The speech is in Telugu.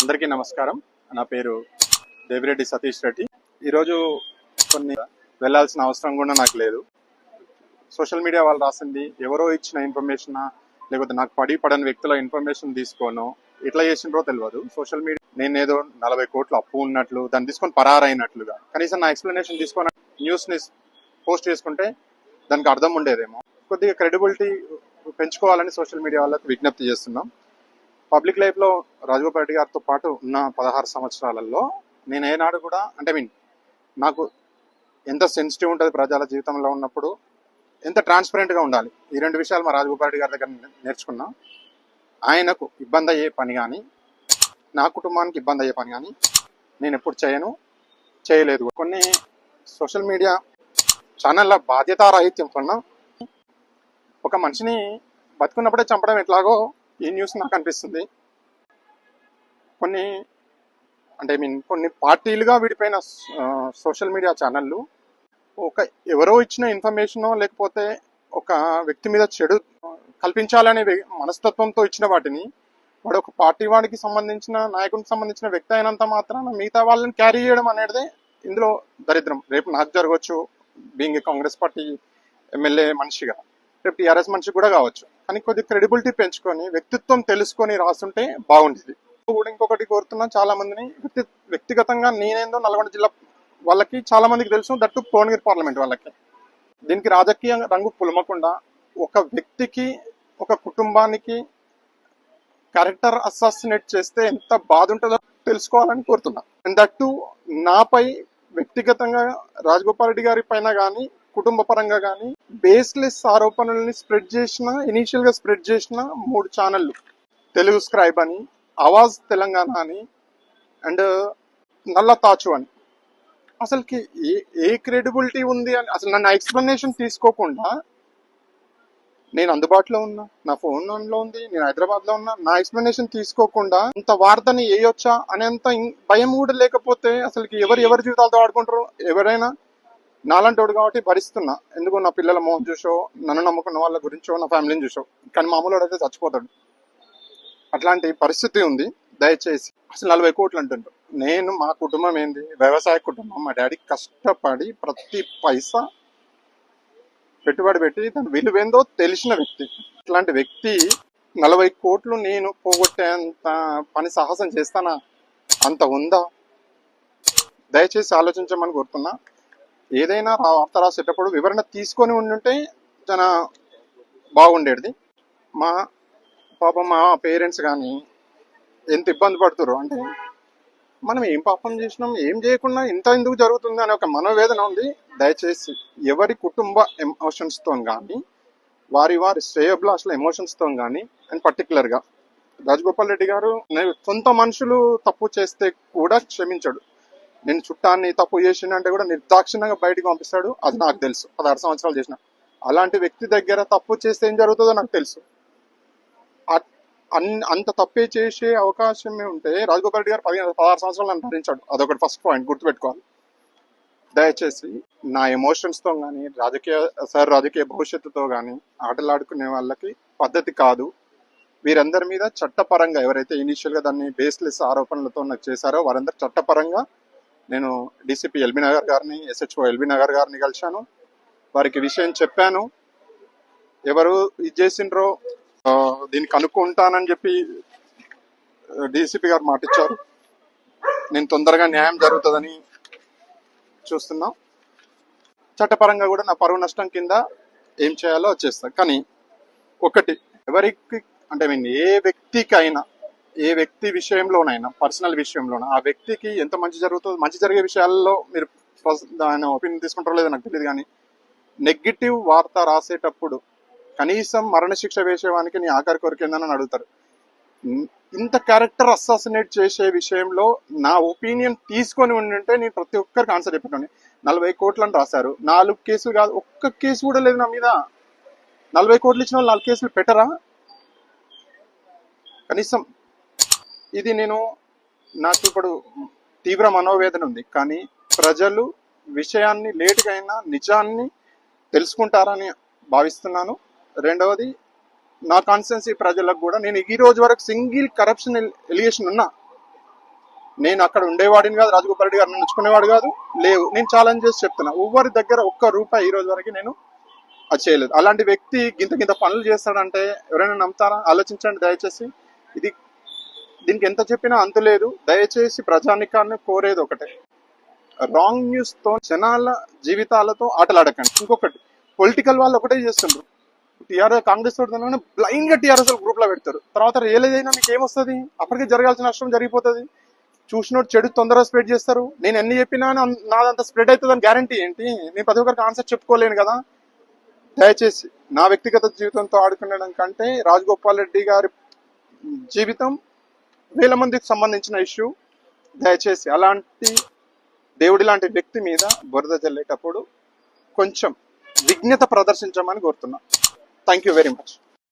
అందరికీ నమస్కారం. నా పేరు దేవిరెడ్డి సతీష్ రెడ్డి. ఈరోజు కొన్ని వెళ్ళాల్సిన అవసరం కూడా నాకు లేదు. సోషల్ మీడియా వాళ్ళు రాసింది ఎవరో ఇచ్చిన ఇన్ఫర్మేషన్ లేకపోతే నాకు పడని వ్యక్తుల ఇన్ఫర్మేషన్ తీసుకోను ఎట్లా చేసిండ్రో తెలియదు. సోషల్ మీడియా నేను ఏదో 40 కోట్ల అప్పు ఉన్నట్లు దాన్ని తీసుకొని పరారైనట్లుగా కనీసం నా ఎక్స్ప్లెనేషన్ తీసుకొని న్యూస్ని పోస్ట్ చేసుకుంటే దానికి అర్థం ఉండేదేమో. కొద్దిగా క్రెడిబిలిటీ పెంచుకోవాలని సోషల్ మీడియా వాళ్ళకి విజ్ఞప్తి చేస్తున్నాం. పబ్లిక్ లైఫ్లో రాజగోపాల్ రెడ్డి గారితో పాటు ఉన్న 16 సంవత్సరాలలో నేను ఏనాడు కూడా నాకు ఎంత సెన్సిటివ్ ఉంటుంది ప్రజల జీవితంలో ఉన్నప్పుడు, ఎంత ట్రాన్స్పరెంట్గా ఉండాలి, ఈ రెండు విషయాలు మా రాజగోపాల్ రెడ్డి గారి దగ్గర నేర్చుకున్నా. ఆయనకు ఇబ్బంది అయ్యే పని కానీ నా కుటుంబానికి ఇబ్బంది అయ్యే పని కానీ నేను ఎప్పుడు చేయలేదు. కొన్ని సోషల్ మీడియా ఛానళ్ళ బాధ్యతారాహిత్యం కన్నా ఒక మనిషిని బతుకున్నప్పుడే చంపడం ఎట్లాగో ఈ న్యూస్ నాకు అనిపిస్తుంది. కొన్ని పార్టీలుగా విడిపోయిన సోషల్ మీడియా ఛానళ్ళు ఎవరో ఇచ్చిన ఇన్ఫర్మేషనో లేకపోతే ఒక వ్యక్తి మీద చెడు కల్పించాలనే మనస్తత్వంతో ఇచ్చిన వాటిని వాడు ఒక పార్టీ వాడికి సంబంధించిన నాయకునికి సంబంధించిన వ్యక్తి అయినంత మాత్రాన మిగతా వాళ్ళని క్యారీ చేయడం అనేది ఇందులో దరిద్రం. రేపు నాకు జరగవచ్చు, బీయింగ్ కాంగ్రెస్ పార్టీ ఎమ్మెల్యే మనిషిగా, రేపు టీఆర్ఎస్ మనిషి కూడా కావచ్చు. కానీ కొద్ది క్రెడిబిలిటీ పెంచుకొని వ్యక్తిత్వం తెలుసుకొని రాస్తుంటే బాగుండేది. కూడా ఇంకొకటి కోరుతున్నా, చాలా మందిని వ్యక్తిగతంగా నేనేందో నల్గొండ జిల్లా వాళ్ళకి చాలా మందికి తెలుసు, దట్టు భువనగిరి పార్లమెంట్ వాళ్ళకి. దీనికి రాజకీయ రంగు పులమకుండా ఒక వ్యక్తికి ఒక కుటుంబానికి క్యారెక్టర్ అసాసినేట్ చేస్తే ఎంత బాధ ఉంటుందో తెలుసుకోవాలని కోరుతున్నా. అండ్ దట్టు నాపై వ్యక్తిగతంగా రాజగోపాల్ రెడ్డి గారి పైన కానీ కుటుంబ పరంగా కానీ బేస్లెస్ ఆరోపణల్ని ఇనీషియల్ గా స్ప్రెడ్ చేసిన 3 ఛానళ్ళు, తెలుగు స్క్రైబ్ అని, ఆవాజ్ తెలంగాణ అని, అండ్ నల్ల తాచు అని. అసలుకి ఏ క్రెడిబిలిటీ ఉంది అని అసలు నన్ను ఎక్స్ప్లెనేషన్ తీసుకోకుండా, నేను అందుబాటులో ఉన్నా, నా ఫోన్ లో ఉంది, నేను హైదరాబాద్ లో ఉన్నా, నా ఎక్స్ప్లెనేషన్ తీసుకోకుండా ఇంత వార్తని వేయొచ్చా అనేంత భయం కూడా లేకపోతే అసలుకి ఎవరి జీవితాలతో ఆడుకుంటారు. ఎవరైనా నాలంటోడు కాబట్టి భరిస్తున్నా. ఎందుకు నా పిల్లల మోహన్ చూసో, నన్ను నమ్ముకున్న వాళ్ళ గురించో, నా ఫ్యామిలీని చూసో. కానీ మామూలు అయితే చచ్చిపోతాడు. అట్లాంటి పరిస్థితి ఉంది. దయచేసి అసలు 40 కోట్లు అంటుండ్రు. మా కుటుంబం ఏంది, వ్యవసాయ కుటుంబం. మా డాడీ కష్టపడి ప్రతి పైసా పెట్టుబడి పెట్టి దాని విలువేందో తెలిసిన వ్యక్తి. ఇట్లాంటి వ్యక్తి 40 కోట్లు నేను పోగొట్టేంత పని సాహసం చేస్తానా? అంత ఉందా? దయచేసి ఆలోచించమని కోరుతున్నా. ఏదైనా వార్త రాసేటప్పుడు వివరణ తీసుకొని ఉండుంటే చాలా బాగుండేది. మా పేరెంట్స్ కానీ ఎంత ఇబ్బంది పడుతున్నారు అంటే, మనం ఏం పాపం చేసినాం, ఏం చేయకుండా ఇంత ఎందుకు జరుగుతుంది అనే ఒక మనోవేదన ఉంది. దయచేసి ఎవరి కుటుంబ ఎమోషన్స్తో కానీ వారి శ్రేయోభిలాషుల ఎమోషన్స్తో కానీ, అండ్ పర్టికులర్గా రాజగోపాల్ రెడ్డి గారు సొంత మనుషులు తప్పు చేస్తే కూడా క్షమించడు. నేను చుట్టాన్ని తప్పు చేసిందంటే కూడా నిర్దాక్షిణ్యంగా బయటకు పంపిస్తాడు. అది నాకు తెలుసు, 16 సంవత్సరాలు చేసిన. అలాంటి వ్యక్తి దగ్గర తప్పు చేస్తే ఏం జరుగుతుందో నాకు తెలుసు. అంత తప్పే చేసే అవకాశమే ఉంటే రాజగోపాల్ రెడ్డి గారు 16 సంవత్సరాలు నన్ను భరించాడు. అదొకటి ఫస్ట్ పాయింట్ గుర్తుపెట్టుకోవాలి. దయచేసి నా ఎమోషన్స్తో కానీ రాజకీయ భవిష్యత్తుతో కానీ ఆటలాడుకునే వాళ్ళకి పద్ధతి కాదు. వీరందరి మీద చట్టపరంగా ఎవరైతే ఇనీషియల్గా దాన్ని బేస్లెస్ ఆరోపణలతో నాకు చేశారో వారందరూ చట్టపరంగా నేను డీసీపీ ఎల్బీ నగర్ గారిని, ఎస్హెచ్ఓ ఎల్బీ నగర్ గారిని కలిశాను. వారికి విషయం చెప్పాను. ఎవరు ఇది చేసిండ్రో దీన్ని కనుక్కుంటానని చెప్పి డీసీపీ గారు మాట ఇచ్చారు. నేను తొందరగా న్యాయం జరుగుతుందని చూస్తున్నా. చట్టపరంగా కూడా నా పరువు నష్టం కింద ఏం చేయాలో చేస్తా. కానీ ఒకటి, ఎవరికి అంటే ఏ వ్యక్తికైనా, ఏ వ్యక్తి విషయంలోనైనా, పర్సనల్ విషయంలోనైనా ఆ వ్యక్తికి ఎంత మంచి జరుగుతుందో, మంచి జరిగే విషయాల్లో మీరు ఆయన ఒపీనియన్ తీసుకుంటారో లేదో నాకు తెలియదు. కానీ నెగిటివ్ వార్త రాసేటప్పుడు కనీసం మరణశిక్ష వేసేవానికి నీ ఆఖరి కొరికేందని అడుగుతారు. ఇంత క్యారెక్టర్ అసాసినేట్ చేసే విషయంలో నా ఒపీనియన్ తీసుకొని ఉండింటే నేను ప్రతి ఒక్కరికి ఆన్సర్ చెప్పాను. 40 కోట్లని రాశారు, 4 కేసులు కాదు, ఒక్క కేసు కూడా లేదు నా మీద. 40 కోట్లు ఇచ్చిన వాళ్ళు 4 కేసులు పెట్టరా? కనీసం ఇది నాకు ఇప్పుడు తీవ్ర మనోవేదన ఉంది. కానీ ప్రజలు విషయాన్ని లేటుగా అయినా నిజాన్ని తెలుసుకుంటారని భావిస్తున్నాను. రెండవది, నా కాన్స్టిట్యున్సీ ప్రజలకు కూడా నేను ఈ రోజు వరకు సింగిల్ కరప్షన్ ఎలిగేషన్ ఉన్నా నేను అక్కడ ఉండేవాడిని కాదు, రాజగోపాల్ రెడ్డి గారు నన్ను ఉంచుకునేవాడు కాదు, లేవు. నేను ఛాలెంజ్ చేసి చెప్తున్నా, ఎవరి దగ్గర ఒక్క రూపాయి ఈ రోజు వరకు నేను అది చేయలేదు. అలాంటి వ్యక్తి గింత పనులు చేస్తాడంటే ఎవరైనా నమ్ముతారా? ఆలోచించండి దయచేసి. ఇది దీనికి ఎంత చెప్పినా అంతు లేదు. దయచేసి ప్రజానికాన్ని కోరేది ఒకటే, రాంగ్ న్యూస్ తో జనాల జీవితాలతో ఆటలాడకండి. ఇంకొకటి, పొలిటికల్ వాళ్ళు ఒకటే చేస్తుండ్రు, కాంగ్రెస్ తోటి బ్లైండ్ గా టీఆర్ఎస్ గ్రూప్ లో పెడతారు. తర్వాత రియలైజ్ అయినా మీకు ఏమొస్తుంది? అప్పటికే జరగాల్సిన నష్టం జరిగిపోతుంది. చూసినోడు చెడు తొందరగా స్ప్రెడ్ చేస్తారు. నేను ఎన్ని చెప్పినా నాదంతా స్ప్రెడ్ అవుతుందని గ్యారంటీ ఏంటి? నేను ప్రతి ఒక్కరికి ఆన్సర్ చెప్పుకోలేను కదా. దయచేసి నా వ్యక్తిగత జీవితంతో ఆడుకునడం కంటే రాజగోపాల్ రెడ్డి గారి జీవితం వేల మందికి సంబంధించిన ఇష్యూ. దయచేసి అలాంటి దేవుడి లాంటి వ్యక్తి మీద బురద జల్లేటప్పుడు కొంచెం విజ్ఞత ప్రదర్శించమని కోరుతున్నా. Thank you very much.